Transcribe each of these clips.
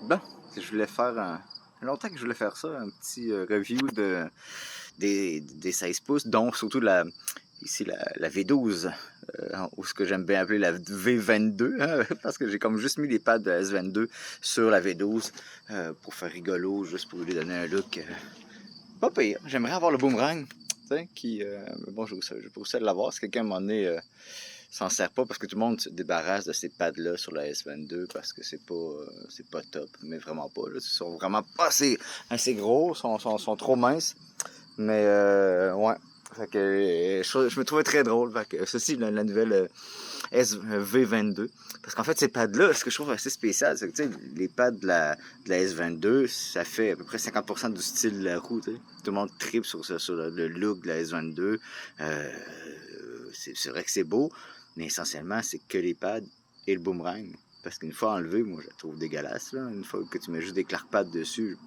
Bon, je voulais faire longtemps que je voulais faire ça, un petit review des 16 pouces, dont surtout ici la V12, ou ce que j'aime bien appeler la V22, hein, parce que j'ai comme juste mis les pads de S22 sur la V12 pour faire rigolo, juste pour lui donner un look pas pire. J'aimerais avoir le boomerang, qui, bon, j'ai réussi à l'avoir. Si quelqu'un m'en est s'en sert pas parce que tout le monde se débarrasse de ces pads-là sur la S22 parce que c'est pas top, mais vraiment pas. Là. Ils sont vraiment pas assez gros, sont trop minces. Mais ouais. Fait que je me trouvais très drôle. Fait que ceci, la nouvelle SV22. Parce qu'en fait, ces pads-là, ce que je trouve assez spécial, c'est que les pads de la S22, ça fait à peu près 50% du style de la roue. T'sais. Tout le monde tripe sur le look de la S22. C'est vrai que c'est beau, mais essentiellement, c'est que les pads et le boomerang. Parce qu'une fois enlevé, moi, je la trouve dégueulasse. Là. Une fois que tu mets juste des claques-pads dessus,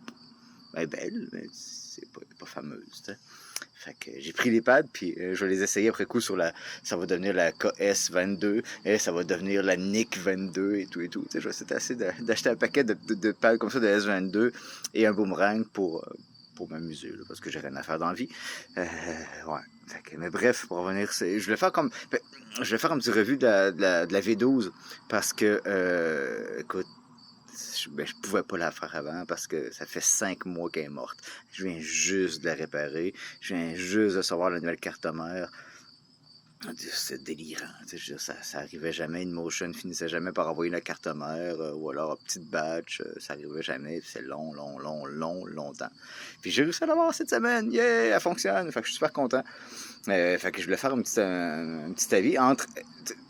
elle est belle, mais c'est pas fameuse. T'sais. Fait que j'ai pris les pads, puis je vais les essayer après coup sur ça va devenir la KS22, et ça va devenir la NIC 22 et tout et tout. Je vais essayer d'acheter un paquet de pads comme ça de S22 et un boomerang pour m'amuser, là, parce que j'ai rien à faire dans la vie. Ouais. Fait que, mais bref, pour revenir, je voulais faire un petit revue de la V12 parce que, écoute, je pouvais pas la faire avant parce que ça fait 5 mois qu'elle est morte. Je viens juste de la réparer. Je viens juste de recevoir la nouvelle carte mère. C'est délirant. Ça arrivait jamais. InMotion finissait jamais par envoyer la carte mère ou alors un petit batch. Ça arrivait jamais. C'est longtemps. Puis j'ai réussi à l'avoir cette semaine. Yeah, elle fonctionne. Fait que je suis super content. Fait que je voulais faire un petit avis entre.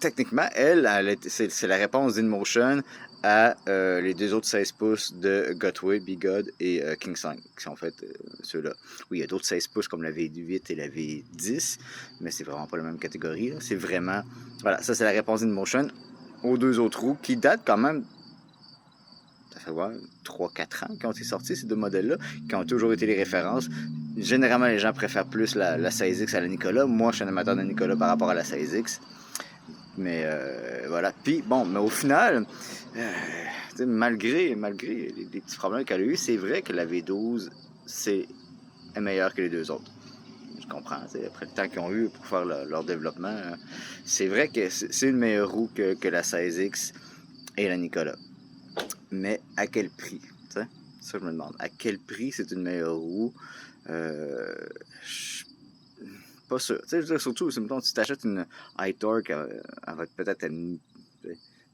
Techniquement, c'est la réponse d'InMotion à les deux autres 16 pouces de Gotway, Bigod et King 5, qui sont en fait ceux-là. Oui, il y a d'autres 16 pouces comme la V8 et la V10, mais c'est vraiment pas la même catégorie. Là. C'est vraiment. Voilà, ça c'est la réponse d'InMotion aux deux autres roues qui datent quand même. Ça fait ouais, 3-4 ans qu'ils ont été sortis, ces deux modèles-là, qui ont toujours été les références. Généralement, les gens préfèrent plus la 16X à la Nikola. Moi, je suis un amateur de Nikola par rapport à la 16X. Mais voilà. Puis, bon, mais au final, malgré les petits problèmes qu'elle a eu, c'est vrai que la V12 est meilleure que les deux autres. Je comprends, après le temps qu'ils ont eu pour faire leur développement, c'est vrai que c'est une meilleure roue que la 16X et la Nikola. Mais à quel prix? T'sais? Ça, je me demande. À quel prix c'est une meilleure roue? Pas sûr. Surtout, si tu t'achètes une iTorque, elle va peut-être être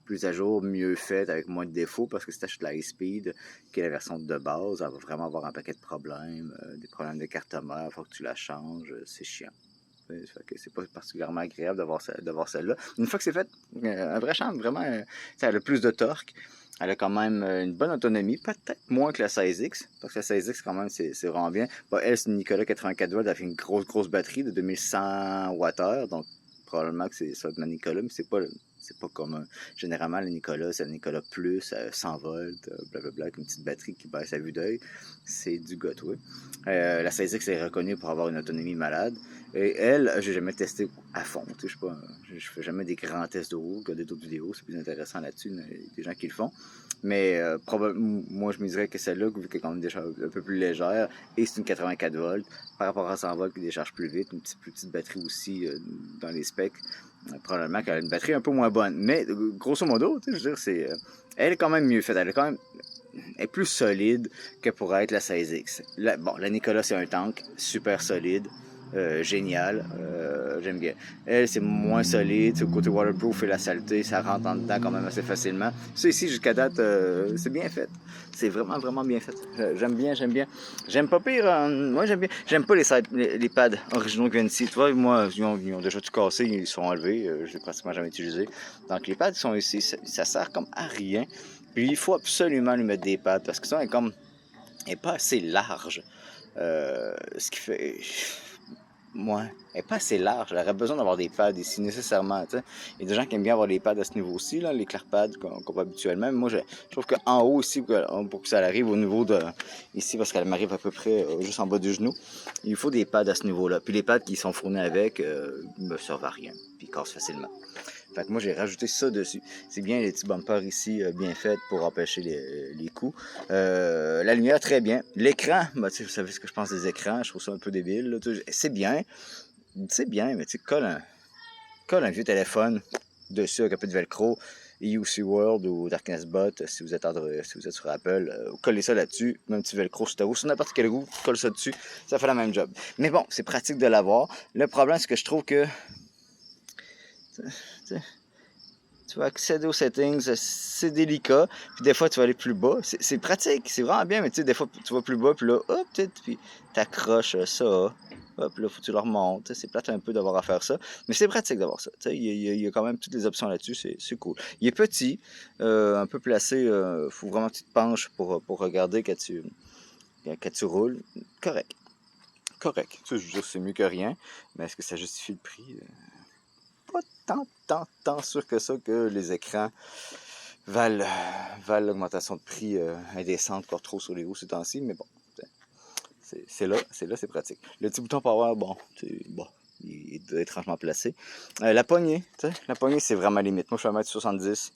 plus à jour, mieux faite, avec moins de défauts, parce que si tu achètes la high-speed, qui est la version de base, elle va vraiment avoir un paquet de problèmes, des problèmes de carte mère, il faut que tu la changes, c'est chiant. C'est pas particulièrement agréable d'avoir celle-là. Une fois que c'est fait, un vrai champ, vraiment, elle a plus de torque. Elle a quand même une bonne autonomie, peut-être moins que la 16X, parce que la 16X, quand même, c'est vraiment bien. Bon, elle, c'est une Nikola 84 volts, elle fait une grosse batterie de 2100 Wh, donc probablement que c'est ça de ma Nikola, mais c'est pas comme généralement la Nikola, c'est la Nikola Plus, 100 volts, blablabla, avec une petite batterie qui baisse à vue d'œil. C'est du Gotway. La 16X est reconnue pour avoir une autonomie malade. Et elle, j'ai jamais testé à fond. Je fais jamais des grands tests de roue. Regarder d'autres vidéos, c'est plus intéressant là-dessus. Il y a des gens qui le font. Mais moi, je me dirais que celle-là, vu qu'elle est quand même un peu plus légère, et c'est une 84 volts, par rapport à 100 volts qui décharge plus vite, une plus petite batterie aussi dans les specs, probablement qu'elle a une batterie un peu moins bonne. Mais grosso modo, je veux dire, elle est quand même mieux faite. Elle est plus solide que pourrait être la 16X. La Nikola, c'est un tank super solide. Génial, j'aime bien. Elle, c'est moins solide, le côté waterproof et la saleté, ça rentre en dedans quand même assez facilement. Ça ici, jusqu'à date, c'est bien fait. C'est vraiment bien fait. J'aime bien. J'aime pas pire, moi j'aime bien. J'aime pas les pads originaux qui viennent ici. Tu vois, moi, ils ont déjà tout cassé, ils sont enlevés, je l'ai pratiquement jamais utilisé. Donc les pads qui sont ici, ça sert comme à rien. Puis il faut absolument lui mettre des pads parce que ça est pas assez large. Ce qui fait. Moi, elle n'est pas assez large. Elle aurait besoin d'avoir des pads ici, nécessairement. T'sais. Il y a des gens qui aiment bien avoir des pads à ce niveau-ci, là, les clairpads qu'on voit habituellement. Mais moi, je trouve qu'en haut, ici, pour que ça arrive au niveau de. Ici, parce qu'elle m'arrive à peu près juste en bas du genou, il faut des pads à ce niveau-là. Puis les pads qui sont fournis avec me servent à rien. Puis ils cassent facilement. Fait que moi, j'ai rajouté ça dessus. C'est bien les petits bumpers ici, bien faits pour empêcher les coups. La lumière, très bien. L'écran, ben, vous savez ce que je pense des écrans. Je trouve ça un peu débile. Là, c'est bien. C'est bien, mais tu sais, colle un vieux téléphone dessus avec un peu de velcro. UC World ou Darkness Bot, si vous êtes sur Apple, collez ça là-dessus, même petit velcro sur ta roue, sur n'importe quelle roue, colle ça dessus, ça fait la même job. Mais bon, c'est pratique de l'avoir. Le problème, c'est que je trouve que tu vas accéder aux settings, c'est délicat, puis des fois tu vas aller plus bas, c'est pratique, c'est vraiment bien, mais tu sais, des fois tu vas plus bas, puis là, hop, puis t'accroches ça, hop, là, faut que tu le remontes, c'est plate un peu d'avoir à faire ça, mais c'est pratique d'avoir ça, tu sais, il y a quand même toutes les options là-dessus, c'est cool. Il est petit, un peu placé, faut vraiment que tu te penches pour regarder quand tu roules, correct, tu sais, je veux dire, c'est mieux que rien, mais est-ce que ça justifie le prix? Pas tant sûr que ça que les écrans valent l'augmentation de prix indécente encore trop sur les roues ces temps-ci, mais bon, c'est là, c'est pratique. Le petit bouton power, bon, il est étrangement placé. La poignée, c'est vraiment limite. Moi, je suis à 1m70.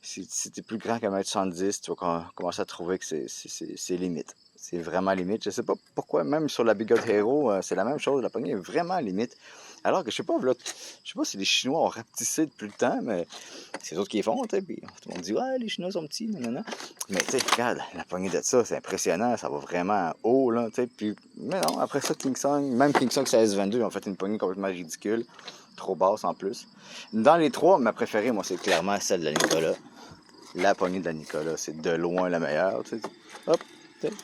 Si t'es plus grand qu'à 1m70, tu vas commencer à trouver que c'est limite. C'est vraiment limite. Je sais pas pourquoi, même sur la Bigot Hero, c'est la même chose. La poignée est vraiment limite. Alors que je sais pas si les Chinois ont rapetissé depuis le temps, mais c'est eux autres qui les font, puis tout le monde dit ouais, les Chinois sont petits, non. Mais tu sais, regarde, la poignée de ça, c'est impressionnant, ça va vraiment haut, là, tu sais. Puis, mais non, après ça, même Kingsong 1622, ils ont fait une poignée complètement ridicule, trop basse en plus. Dans les trois, ma préférée, moi, c'est clairement celle de la Nicolas. La poignée de la Nicolas, c'est de loin la meilleure, tu sais.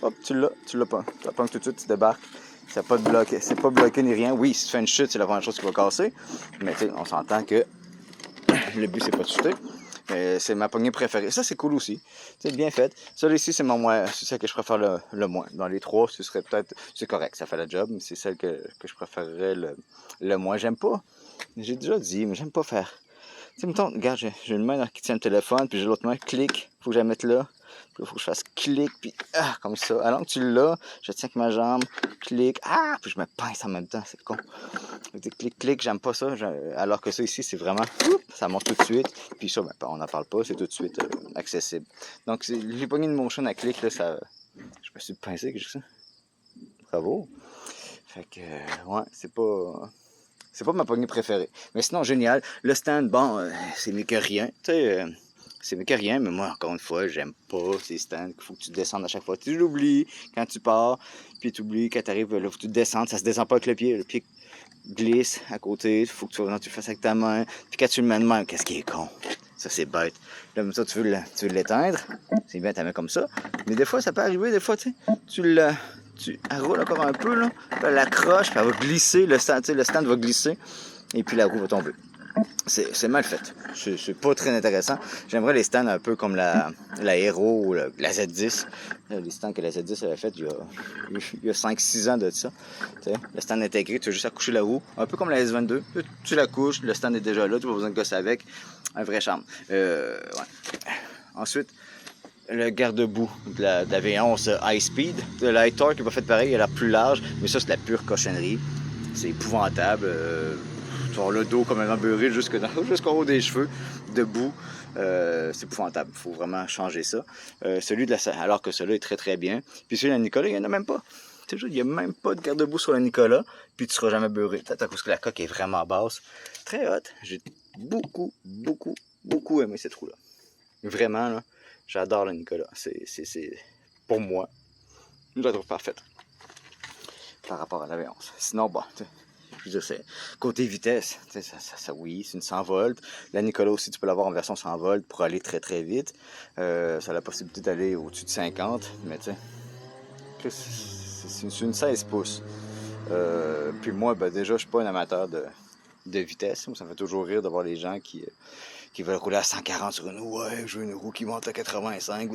Hop, tu l'as pas. Tu la pognes tout de suite, tu débarques. C'est pas bloqué ni rien. Oui, si tu fais une chute, c'est la première chose qui va casser. Mais tu sais, on s'entend que le but, c'est pas de chuter. Mais c'est ma poignée préférée. Ça, c'est cool aussi. C'est bien fait. Celui-ci, c'est celle que je préfère le moins. Dans les trois, ce serait peut-être... C'est correct, ça fait la job, mais c'est celle que je préférerais le moins. J'aime pas. J'ai déjà dit, mais j'aime pas faire... Tu sais, mettons, regarde, j'ai une main qui tient le téléphone, puis j'ai l'autre main, clic, faut que je la mette là. Puis là, faut que je fasse clic, puis comme ça. Alors que tu l'as, je tiens avec ma jambe, clic, puis je me pince en même temps, c'est con. Clic, j'aime pas ça. Alors que ça ici, c'est vraiment, ça monte tout de suite. Puis ça, on n'en parle pas, c'est tout de suite accessible. Donc, les poignées de motion à clic, là, je me suis pincé, que j'ai ça. Bravo. Fait que, ouais, c'est pas ma poignée préférée. Mais sinon, génial. Le stand, bon, c'est mieux que rien. Tu sais, c'est mieux que rien, mais moi, encore une fois, j'aime pas ces stands. Il faut que tu descendes à chaque fois. Tu l'oublies quand tu pars, puis tu oublies quand tu arrives, là, faut que tu descendes. Ça se descend pas avec le pied. Le pied glisse à côté. Il faut que tu le fasses avec ta main. Puis quand tu le mets de même, qu'est-ce qui est con? Ça, c'est bête. Là, comme ça, tu veux l'éteindre. C'est bien, tu la mets comme ça. Mais des fois, ça peut arriver, des fois, elle roule encore un peu, là, puis elle accroche, puis elle va glisser, le stand va glisser, et puis la roue va tomber. C'est mal fait. C'est pas très intéressant. J'aimerais les stands un peu comme la Hero ou la Z10. Les stands que la Z10 avait fait il y a 5-6 ans de ça. T'sais, le stand intégré, tu as juste à coucher la roue. Un peu comme la S22. Tu la couches, le stand est déjà là, tu n'as pas besoin de gosser avec. Un vrai charme. Ouais. Ensuite, le garde-boue de la V11 High Speed. Le Light Torque n'est pas fait pareil, il a l'air plus large, mais ça, c'est de la pure cochonnerie. C'est épouvantable. Tu as le dos complètement beurré jusqu'au haut des cheveux, debout. C'est épouvantable. Il faut vraiment changer ça. Alors que celui-là est très très bien. Puis celui de la Nicolas, il n'y en a même pas. Il n'y a même pas de garde-boue sur la Nicolas, puis tu ne seras jamais beurré. Peut-être à cause que la coque est vraiment basse. Très haute. J'ai beaucoup aimé cette roue-là. Vraiment, là. J'adore la Nicolas. C'est pour moi, je la trouve parfaite par rapport à la V11. Sinon, bon, je veux dire, c'est côté vitesse, oui, c'est une 100 volts. La Nicolas aussi, tu peux l'avoir en version 100 volts pour aller très très vite. Ça a la possibilité d'aller au-dessus de 50, mais tu sais, c'est une 16 pouces. Puis moi, déjà, je suis pas un amateur de vitesse. Ça me fait toujours rire de voir les gens qui veulent rouler à 140 sur une roue. Ouais, je veux une roue qui monte à 85.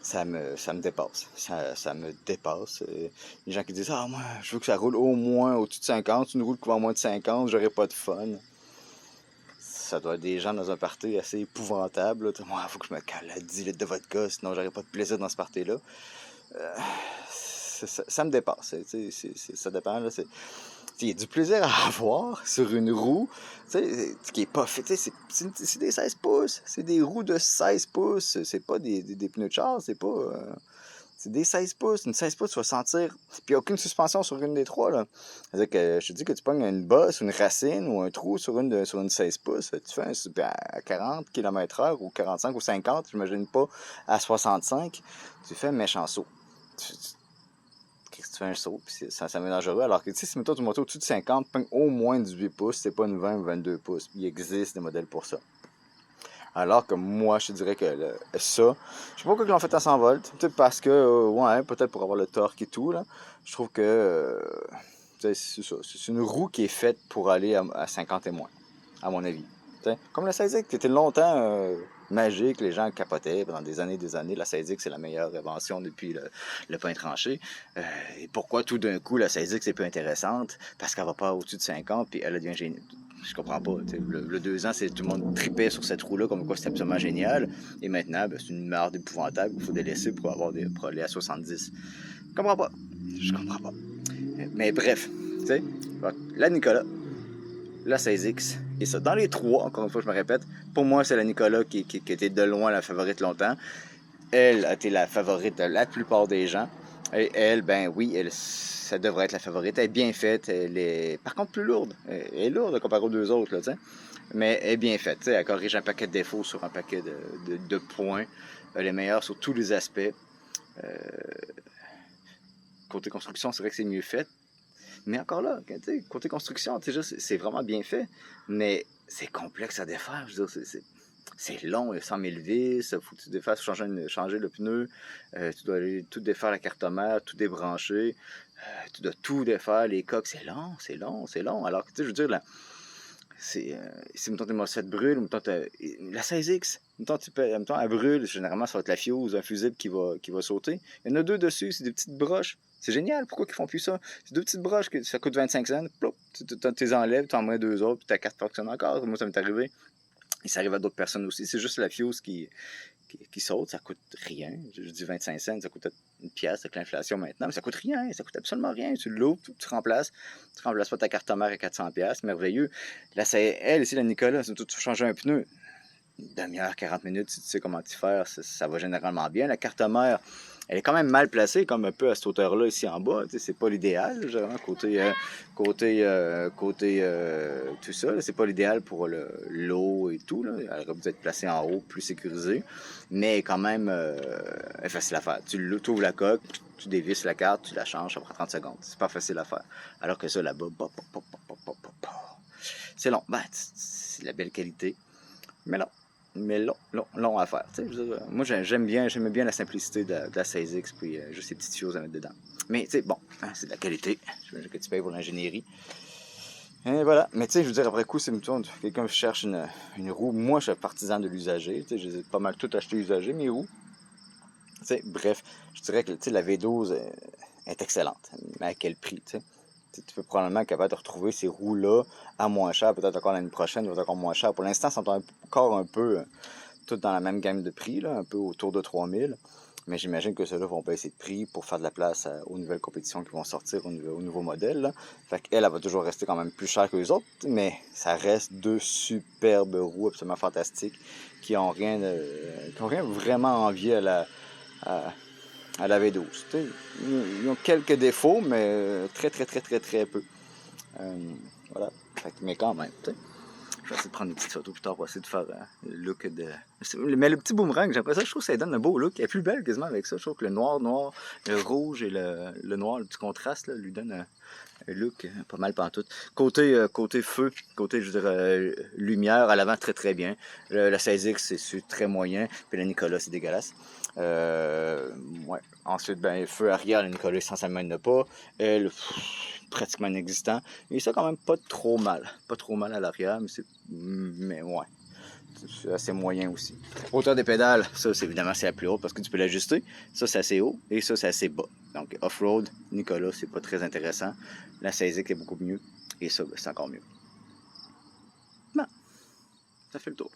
Ça me dépasse. Ça me dépasse. Les gens qui disent moi, je veux que ça roule au moins au-dessus de 50. Une roue qui va à moins de 50, j'aurai pas de fun. Ça doit être des gens dans un party assez épouvantable. Moi, il faut que je me cale à 10 litres de vodka, sinon j'aurai pas de plaisir dans ce party-là. Ça me dépasse. Ça dépend. Là, il y a du plaisir à avoir sur une roue, qui est pas fait, c'est des 16 pouces, c'est des roues de 16 pouces, c'est pas des pneus de char, c'est pas... c'est des 16 pouces. Une 16 pouces, tu vas sentir. Puis il n'y a aucune suspension sur une des trois, là. C'est-à-dire que je te dis que tu pognes une bosse, une racine ou un trou sur une 16 pouces, tu fais à 40 km/h ou 45 ou 50, j'imagine pas, à 65, tu fais un méchant saut. Tu fais un saut, puis ça m'est dangereux. Alors que, tu sais, si mettons tu moto au-dessus de 50, pogne au moins 18 pouces, c'est pas une 20 ou 22 pouces. Il existe des modèles pour ça. Alors que moi, je te dirais que ça, je sais pas pourquoi ils l'ont fait à 100 volts. Peut-être parce que, ouais, peut-être pour avoir le torque et tout, là. Je trouve que, c'est ça. C'est une roue qui est faite pour aller à 50 et moins, à mon avis. T'sais, comme la 16X, qui était longtemps magique, les gens capotaient pendant des années. La 16X, c'est la meilleure invention depuis le pain tranché. Et pourquoi tout d'un coup, la 16X est peu intéressante? Parce qu'elle va pas au-dessus de 50, puis elle devient géniale. Je comprends pas. Le 2 ans, tout le monde tripait sur cette roue-là, comme quoi c'était absolument génial. Et maintenant, ben, c'est une merde épouvantable qu'il faut délaisser pour aller à 70. Je comprends pas. Je comprends pas. Mais bref, tu sais, la Nicolas, la 16X, et ça. Dans les trois, encore une fois, je me répète, pour moi, c'est la Nicolas qui était de loin la favorite longtemps. Elle a été la favorite de la plupart des gens. Et elle, ben oui, ça devrait être la favorite. Elle est bien faite. Elle est, par contre, plus lourde. Elle est lourde comparé aux deux autres, là, tu sais. Mais elle est bien faite. T'sais, elle corrige un paquet de défauts sur un paquet de points. Elle est meilleure sur tous les aspects. Côté construction, c'est vrai que c'est mieux fait. Mais encore là, côté construction, c'est vraiment bien fait. Mais c'est complexe à défaire. Je veux dire, c'est long, il y a 100 000 vis, il faut que tu défasses, changer le pneu, tu dois aller tout défaire la carte mère, tout débrancher, tu dois tout défaire, les coques, c'est long, c'est long, c'est long. Alors que, tu sais, je veux dire, là, si mettons tes MOSFET brûlent, mettons la 16X, mettons elle brûle, généralement ça va être la fuse, un fusible qui va sauter. Il y en a deux dessus, c'est des petites broches. C'est génial, pourquoi ils font plus ça? C'est deux petites broches, ça coûte 25 cents, tu les enlèves, tu en mets deux autres, puis ta carte fonctionne encore. Moi, ça m'est arrivé. Et ça arrive à d'autres personnes aussi. C'est juste la fuse qui saute. Ça coûte rien. Je dis 25 cents, ça coûte une pièce avec l'inflation maintenant. Mais ça coûte rien. Ça coûte absolument rien. Tu l'ouvres, tu remplaces. Tu remplaces pas ta carte mère à 400 pièces. Merveilleux. Là, c'est elle ici, la Nicolas. C'est tout, tu changes un pneu. Une demi-heure, 40 minutes, si tu sais comment t'y faire, ça va généralement bien. La carte mère, elle est quand même mal placée, comme un peu à cette hauteur-là, ici en bas. C'est pas l'idéal, généralement, côté tout ça. C'est pas l'idéal pour l'eau et tout. Là. Elle aurait dû être placée en haut, plus sécurisée. Mais quand même, elle est facile à faire. Tu ouvres la coque, tu dévisses la carte, tu la changes, ça prend 30 secondes. C'est pas facile à faire. Alors que ça, là-bas, c'est long. Ben, c'est de la belle qualité. Mais long à faire. Moi, j'aimais bien la simplicité de la 16X, puis juste ces petites choses à mettre dedans. Mais, tu sais, bon, hein, c'est de la qualité. J'imagine que tu payes pour l'ingénierie. Et voilà. Mais, tu sais, je veux dire, après coup, c'est quelqu'un cherche une roue. Moi, je suis partisan de l'usager. Tu sais, j'ai pas mal tout acheté usagé, mes roues. Tu sais, bref, je dirais que la V12 est excellente. Mais à quel prix, tu sais? Tu peux probablement être capable de retrouver ces roues-là à moins cher, peut-être encore l'année prochaine, peut-être encore moins cher. Pour l'instant, elles sont encore un peu toutes dans la même gamme de prix, là, un peu autour de 3000. Mais j'imagine que ceux-là vont baisser de prix pour faire de la place aux nouvelles compétitions qui vont sortir, aux nouveaux modèles. Là. Fait qu'elle, elle va toujours rester quand même plus chère que les autres, mais ça reste deux superbes roues absolument fantastiques qui ont rien vraiment envié à la V12. Ils ont quelques défauts, mais très peu. Voilà. Mais quand même, tu sais. Je vais essayer de prendre une petite photo plus tard pour essayer de faire le look de... Mais le petit boomerang, j'ai l'impression, je trouve que ça donne un beau look. Elle est plus belle quasiment avec ça. Je trouve que le noir, le rouge et le noir, le petit contraste, là, lui donne un look pas mal pantoute. Côté feu, côté, je dirais, lumière, à l'avant, très bien. La 16X, c'est très moyen. Puis la Nicolas, c'est dégueulasse. Ouais. Ensuite, ben, feu arrière, la Nicolas, essentiellement, il n'a pas. Elle, pratiquement inexistant. Et ça, quand même, pas trop mal. Pas trop mal à l'arrière, mais ouais. C'est assez moyen aussi. Hauteur des pédales, ça, c'est évidemment, c'est la plus haute parce que tu peux l'ajuster. Ça, c'est assez haut et ça, c'est assez bas. Donc, off-road, Nicolas, c'est pas très intéressant. La 16X est beaucoup mieux et ça, ben, c'est encore mieux. Bon, ça fait le tour.